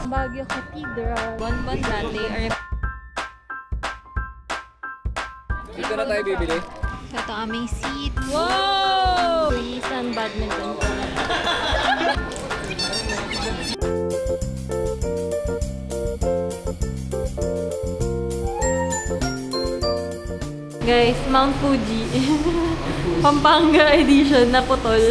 Baguio Cathedral. Bonbon latte or... Dito na tayo bibili. So, ito aming seat. Wow! Sun badminton ko na. Guys, Mount Fuji. Pampanga edition na putol.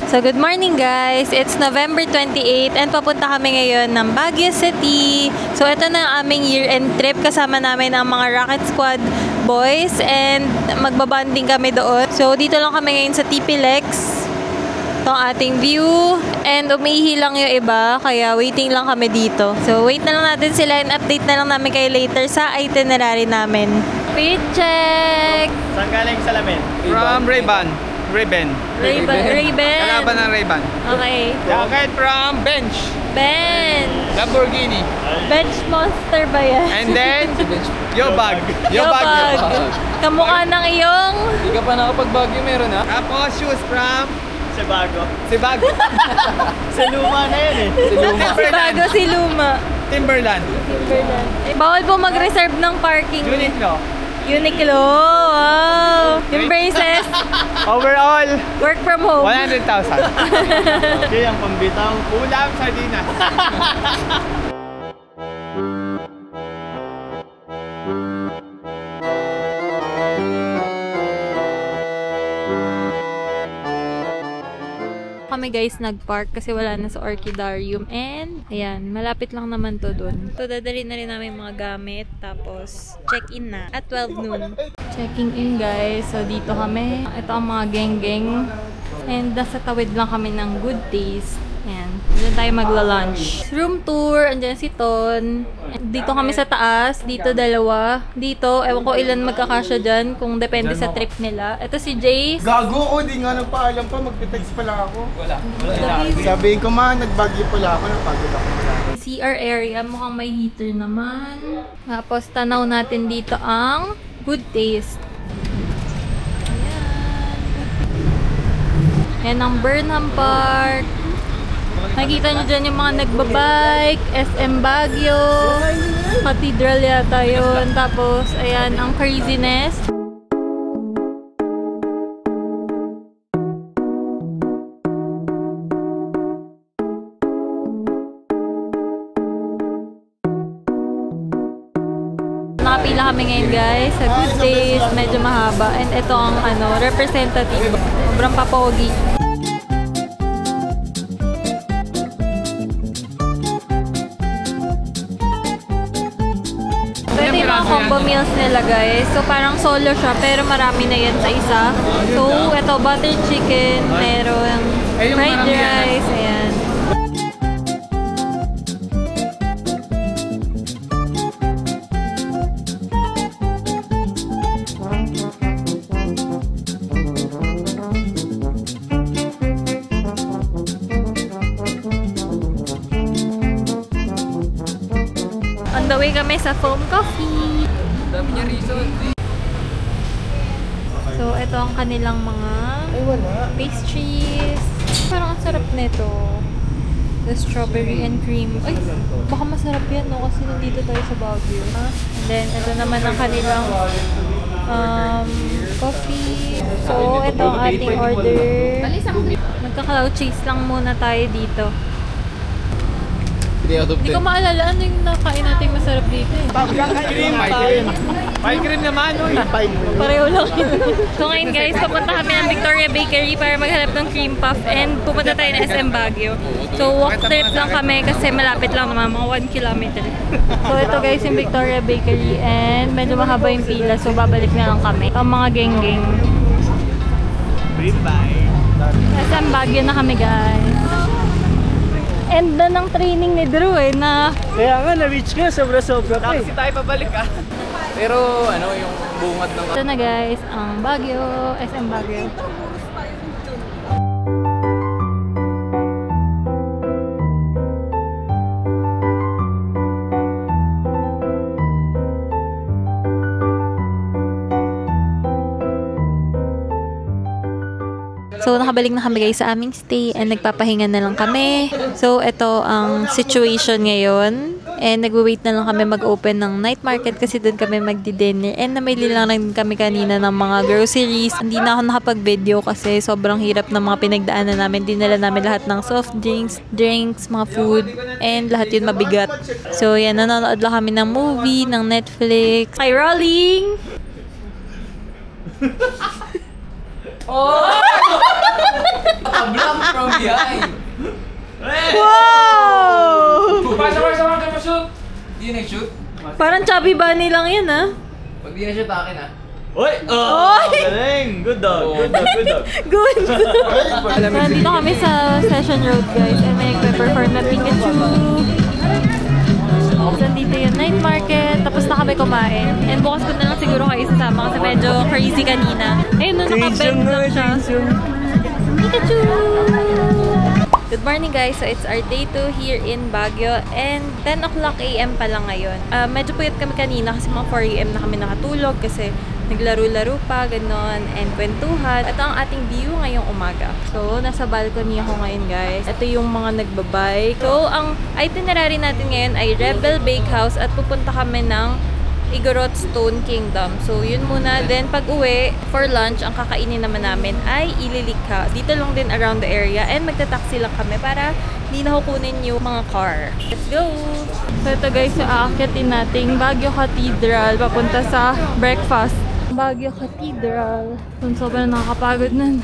So, good morning guys. It's November 28 and papunta kami ngayon ng Baguio City. So, ito na ang aming year-end trip. Kasama namin ang mga Rocket Squad boys and magbabanding kami doon. So, dito lang kami ngayon sa TP Lex. Ito ang ating view. And umiihi lang yung iba, kaya waiting lang kami dito. So, wait na lang natin sila and update na lang namin kayo later sa itinerary namin. Fit check! Saan galing salamin? From Ray-Ban. Ray-Ban. Ray-Ban? Kalaban ng Ray-Ban. Okay. Jacket from Bench. Ben! Lamborghini. Bench Monster ba yan? And then, Yobag. Yobag. Kamukha ng iyong... Hindi ka pa nakapag-Baguio, meron ha? Tapos shoes from... Sebago. Sebago. Sa luma na yun eh. Si Bago, si Luma. Timberland. Timberland. Bawal po mag-reserve ng parking. Uniqlo. Uniqlo. Wow. Yung braces. Overall, Work from home. 100,000. Okay, ang pambitaw. Ulam, sardinas. Kami guys nag-park kasi wala na sa Orchidarium and ayan, malapit lang naman to dun. So dadali na rin namin mga gamit tapos check-in na at 12 noon. Checking in guys. So dito kami. Ito ang mga geng-geng and nasa tawid lang kami ng Good Taste. Ayan. Diyan tayo magla-lunch. Room tour. Andyan si Ton. Dito kami sa taas. Dito dalawa. Dito, ewan ko ilan magkakasya dyan kung depende sa trip nila. Ito si Jace. Gago ko, di nga nagpaalam pa, magte-text pala ako. Wala. Sabihin ko nagbagyo pala ako, napagod ako. CR area, mukhang may heater naman. Tapos tanaw natin dito ang Good Taste. Ayan. Yan ang Burnham Park. Nakikita nyo dyan yung mga nagbabike, SM Baguio, Cathedral yata yun. Tapos, ayan, ang craziness. Nakapila kami ngayon guys sa Good Days, medyo mahaba. And ito ang representative. Sobrang papogi. Ito yung mga combo meals nila guys. So parang solo siya pero marami na yan sa isa. So ito butter chicken, meron fried rice, ayan. On the way kami sa Foam Coffee. Dami niya reason. So, ito ang kanilang mga pastries. Parang ang sarap nito. The strawberry and cream. Ay, baka masarap yan, no? Kasi nandito tayo sa Baguio. And then, ito naman ang kanilang coffee. So, ito ang ating order. Magka-cloud cheese lang muna tayo dito. Hindi ko maalala ano yung nakain natin masarap dito eh. Pie cream naman, oy. Pareho lang yun. So ngayon guys, pupunta kami ng Victoria Bakery para maghanap ng cream puff and pupunta tayo ng SM Baguio. So walk trip lang kami kasi malapit lang naman, mga 1 kilometer. So ito guys yung Victoria Bakery and medyo mahaba yung pila so babalik na lang kami. Ang mga geng-geng. Bye-bye. SM Baguio na kami guys. End na ng training ni Drew eh na... Kaya nga, na-reach nga, sobra-sobra pa eh. Kasi tayo pabalik ah. Pero yung bungad ng... Ito na guys, ang Baguio, SM Baguio. So, nakabalik na kami guys sa aming stay and nagpapahinga na lang kami. So, ito ang situation ngayon. And nagwe-wait na lang kami mag-open ng night market kasi doon kami magdi-dinner. And namili lang rin kami kanina ng mga groceries. Hindi na ako nakapag-video kasi sobrang hirap ng mga pinagdaanan namin. Dinala namin lahat ng soft drinks, mga food, and lahat yun mabigat. So, yan, nanonood lang kami ng movie, ng Netflix. Hi, rolling! Oh! Block from behind! Wow! Sama ka shoot! Hindi na shoot? Parang chubby bunny lang yan, ah. Pag di na shoot, akin ah. Uy! Oh! Galing! Good dog! Good dog! Good dog! Good! So, nandito kami sa Session Road, guys. And may nagpe-perform na Pikachu. So, nandito yung night market. Tapos na kami kumain. And bukas ko na lang siguro kayo isasama kasi medyo crazy kanina. Ayun, nung nakabend lang siya. Pikachu! Good morning guys! So it's our day 2 here in Baguio and 10 o'clock AM pa lang ngayon. Medyo puyat kami kanina kasi mga 4 AM na kami nakatulog kasi naglaro-laro pa, ganon, and kwentuhan. Ito ang ating view ngayong umaga. So, nasa balcony ako ngayon guys. Ito yung mga nagbabike. So, ang itinerary natin ngayon ay Rebel Bakehouse at pupunta kami ng Igorot Stone Kingdom. So, yun muna. Then, pag uwi, for lunch, ang kakainin naman namin ay Ililikha. Dito lang din around the area. And magta-taxi lang kami para hindi na kukunin yung mga car. Let's go! So, ito guys, yung aakyatin nating Baguio Cathedral papunta sa breakfast. Baguio Cathedral. Sobrang nakakapagod nun.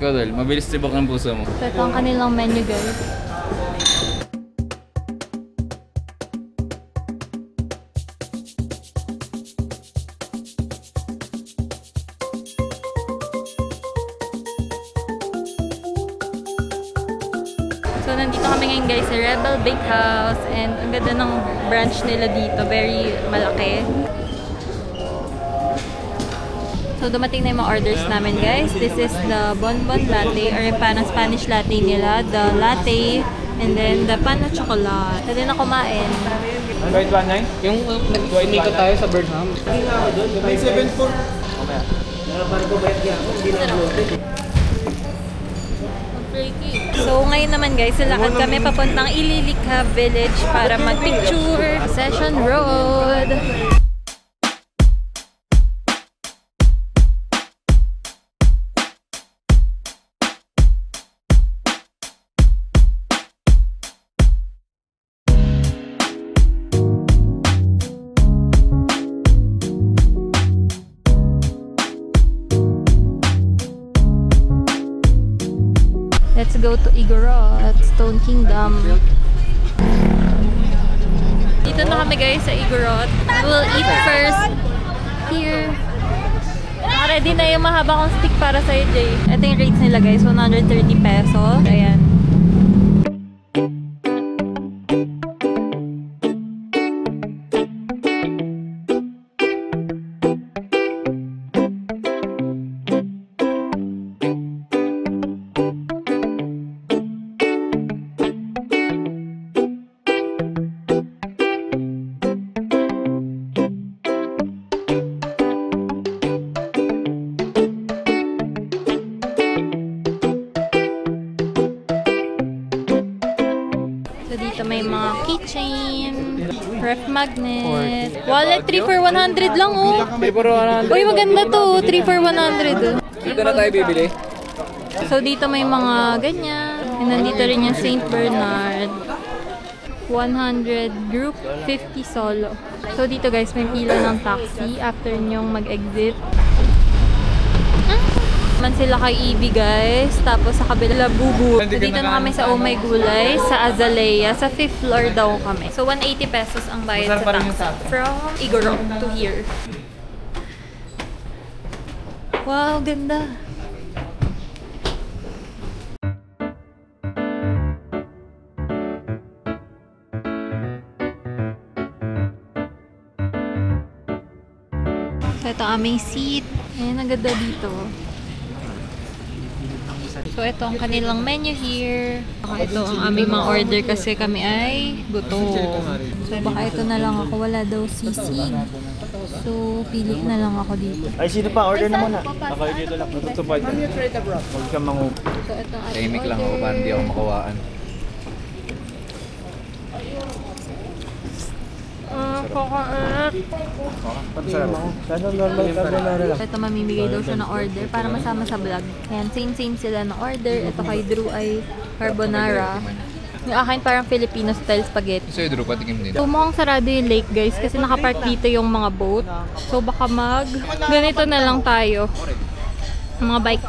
Ikaw, Dol, mabilis tibok ng puso mo. So, ito ang kanilang menu guys. So, nandito kami ngayon guys sa Rebel Bakehouse and ang ganda ng branch nila dito. Very malaki. So, dumating na yung mga orders namin guys. This is the bonbon latte or yung parang Spanish latte nila. The latte and then the pan na chocolate. Pwede na kumain. White one nine? Yung nag-ikot tayo sa Burnham. May 7-4. So, ngayon naman guys, lakad kami papuntang Ililikha Village para mag-picture. Session Road. Let's go to Igorot Stone Kingdom. Dito na kami guys sa Igorot. We'll eat first here. Naka-ready na yung mahaba kong stick para sa'yo, Jay. Ito yung rates nila guys, 130 pesos. Ayan. Dito may mga keychain, ref magnet, wallet 3 for 100 lang oh. 3 for 100. Uy, maganda to, 3 for 100. Dito na tayo bibili. So dito may mga ganyan. And nandito rin yung St. Bernard. 100 group, 50 solo. So dito guys, may pila ng taxi after nyong mag-exit. Man sila kay Ibi guys, tapos sa kabila Bubu. So, dito na kami sa Oh My Gulay, sa Azalea, sa 5th floor daw kami. So 180 pesos ang bayad sa taxi from Igorot to here. Wow, ganda. So ito aming seat. Ayan, ang ganda dito. So, ito ang kanilang menu here. Baka ito ang aming mga order kasi kami ay gutom. So, baka ito na lang ako. Wala daw sisig. So, pili na lang ako dito. Ay, sino pa? Order na muna. Ako dito lang. Natutupad. Huwag kang mangupo. So, ito ang ating Tahimik lang ako order. para hindi ako makawaan. Sana normal carbonara lang. Ito mamimigay daw siya ng order para masama sa vlog. Ayan, same sila ng order. Ito kay Drew ay carbonara. Yung akin parang Filipino style spaghetti. Sa'yo, Drew, patikim din. So mukhang sarado yung lake guys kasi nakapark dito yung mga boat. So baka ganito na lang tayo. Mga bike.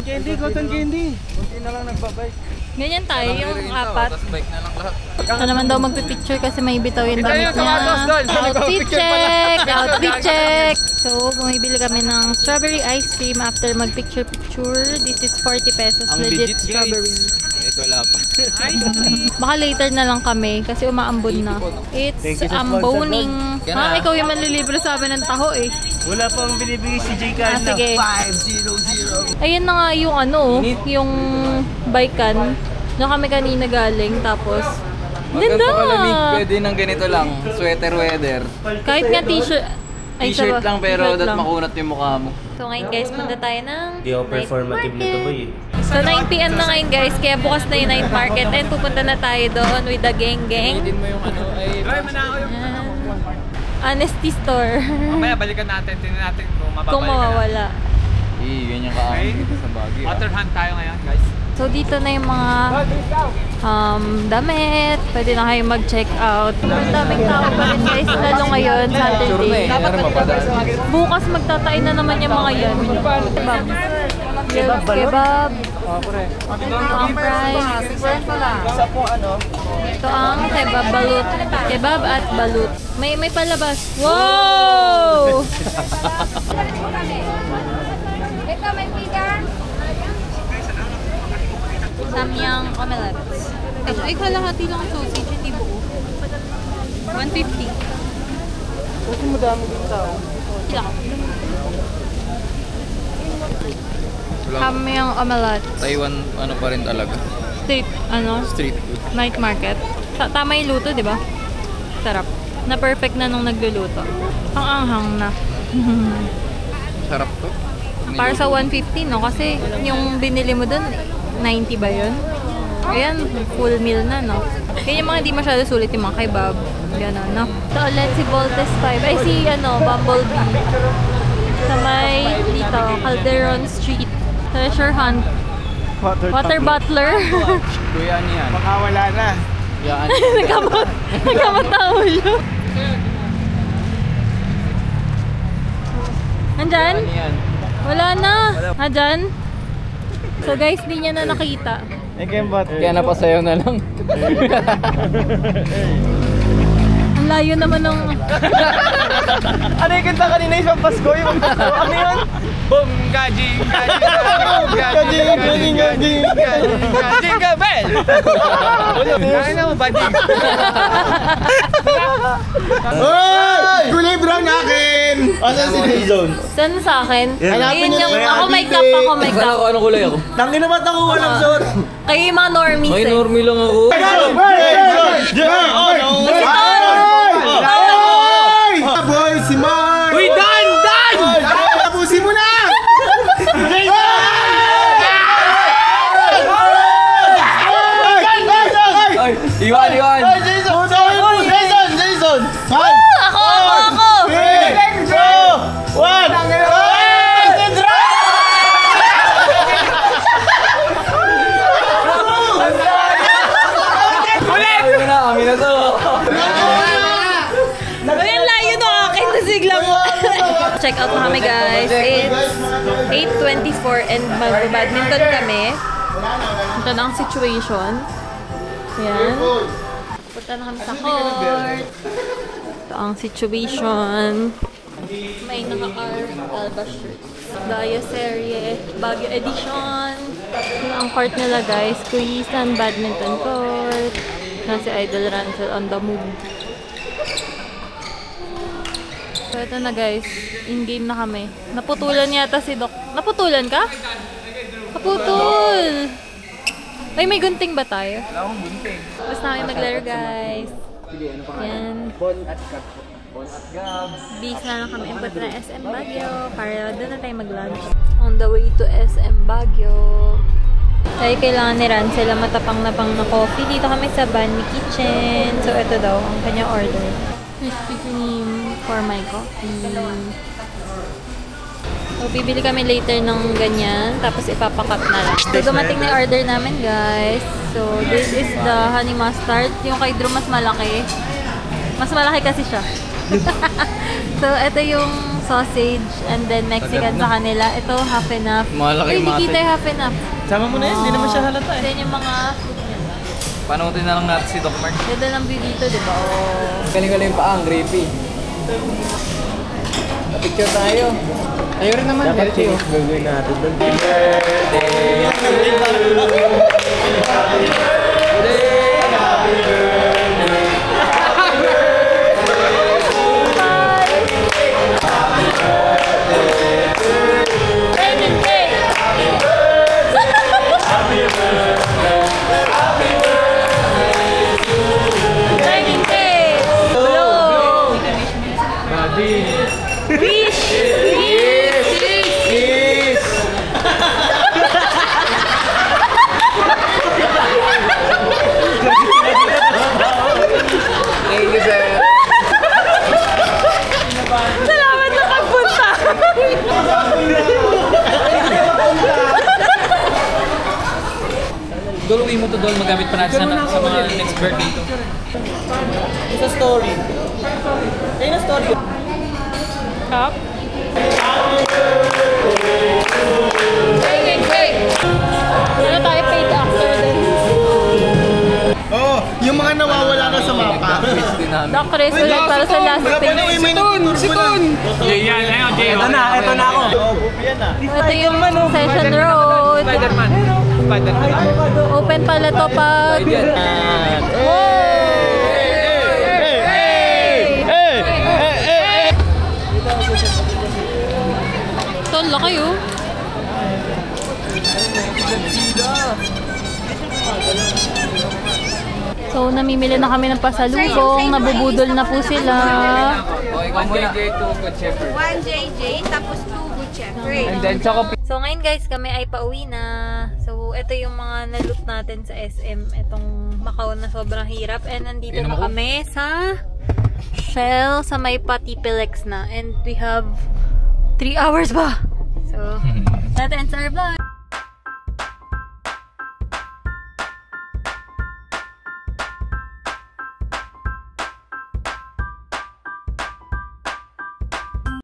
Candy, cotton candy. Kunti na lang nagbabike. Ganyan tayo yung apat. Tapos bike na lang lahat. Ito naman daw magpipicture kasi may bitaw yung damit Ito yung kamatos doon. niya. Outfit check! Outfit check! So, bumibili kami ng strawberry ice cream after mag-picture-picture. This is 40 pesos. Ang Legit legit, strawberry. Ito wala pa. Baka later na lang kami kasi umaambon na. It's Thank you sa amboning. sponsor, Ha, ikaw yung manlilibre sa amin ng taho eh. Wala pang binibigay si J. Ah, Carl na. sige. Ayun na nga yung ano, yung bikean. Diyan kami kanina galing, tapos ganda! Pagkalamig, pwede ng ganito lang. Sweater weather. Kahit nga t-shirt. Ay, T-shirt lang pero t-shirt dapat lang. makunat yung mukha mo. So ngayon guys, punta tayo ng Di ako night performative market. nito boy. So 9 PM na ngayon guys, kaya bukas na yung night market and pupunta na tayo doon with the gang. Hindi mo yung ano ay... Try mo na ako yung... Honesty store. Mamaya balikan natin. Tingnan natin kung mababalikan Kung mawawala. ganyan ka dito sa Baguio. Water hunt tayo ngayon, guys. So dito na yung mga damit. Pwede na kayo mag-check out. Ang daming tao pa rin guys, lalo ngayon, Sure na Saturday. eh, ano mapadaan. Bukas magtatain na naman yung mga yan. Kebab. Kebab. Ito ang price. Ito ang kebab balut. Kebab at balut. May palabas. Wow! Ito may pizza. Samyang omelets. Ay, kalahati lang ang sausage, hindi buo. 150. Kasi madami din tao. Ilang? Wala. Samyang omelets. Taiwan, ano pa rin talaga. Street Food. night market. Tama yung luto, di ba? Sarap. Na perfect na nung nagluluto. Ang anghang na. Sarap to. Para sa 150, no? Kasi yung binili mo dun, 90 ba yun? Ayan, full meal na, no? Kaya yung mga hindi masyado sulit yung mga kebab. Gano'n, no? Ito ulit si Voltes 5. Ay, si, Bumblebee. Sa may, dito, Calderon Street. Treasure Hunt. Water Butler. Kuya, ano yan? Baka wala na. Yan. Nagkamot na ulo. Nandyan? Ano yan? Wala na. Nandyan? So guys, di niya na nakita. Kaya napasayaw na lang. Ang layo naman ng... Ano yung kanta kanina yung Pasko? Yung Pasko? Ano yun? Boom! Gajing! Jingle bell! Kaya na mo, bading! Hoy! Kulay brown na akin! Asan si Jason? Saan sa akin? Hanapin Ayun niyo yung... na Ako yan, may Ate. cup, ako may Akala cup. ko anong kulay ako. Tangin na ba't ako walang suot? Kayo yung mga normies May eh. normie lang ako. Boy, si Mark! Uy, Dan! Tapusin mo na! Ay, iwan! Jason! Jason! Ako! 3, 2, 1! Ayaw na, kami na to. Ayun, layo na akin. Nasiglang. Check out na kami guys. It's 8:24 and mag-badminton kami. Ito na ang situation. Ayan. Punta na kami sa court. Ito ang situation. May naka-Alba shirt. Daya Serie, Baguio Edition. Ito ang court nila guys. Kuyisan Badminton Court. Nasi Idol Rancel on the move. So ito na guys. In-game na kami. Naputulan yata si Doc. Naputulan ka? Naputol! Ay, may gunting ba tayo? Wala akong bunting. Tapos na kami maglaro guys. Yan. Tapos, bis na lang kami input na SM Baguio para doon na tayo mag-lunch. On the way to SM Baguio. Kaya kailangan ni Ran sila matapang na pang na coffee. Dito kami sa Banmi Kitchen. So, ito daw ang kanyang order. Krispy Kreme for my coffee. So, bibili kami later ng ganyan. Tapos, ipapakat na lang. So, dumating na yung order namin, guys. So, this is the honey mustard. Yung kay Drew, mas malaki. Mas malaki kasi siya. So, ito yung sausage and then Mexican sa kanila. Ito, half enough. Malaki hindi kita yung half enough. Sama mo na yun, hindi naman siya halata eh. Then yung mga food nila. Panutin na lang natin si Doc Mark. Ganda ng view dito, di ba? Oh. Galing-galing pa ang grippy. Picture tayo. Tayo rin naman. Dapat chinis gagawin natin doon. Salamat sa pagpunta! Dol, uwi mo to Dol. Magamit pa natin sa mga next birthday to. Isa story. Kaya na story. Cup? Wait! Ano tayo paid actor din? Oo, yung mga nawawala na sa mapa. Doc Chris, ulit para sa last thing. Si Ton! Ito na ako. Ito yung Session Road. Spider-Man. Spider-Man. Open pala to pag... Tol, laki oh. So, namimili na kami ng pasalubong. Nabubudol na po sila. O, ikaw muna. 1 JJ to Good Shepherd. 1 JJ, tapos 2 Good Shepherd. And then, choco. So, ngayon guys, kami ay pauwi na. So, ito yung mga na-loot natin sa SM. Itong Macau na sobrang hirap. And nandito na kami sa Shell sa may Patipilex na. And we have 3 hours ba? So, that ends our vlog.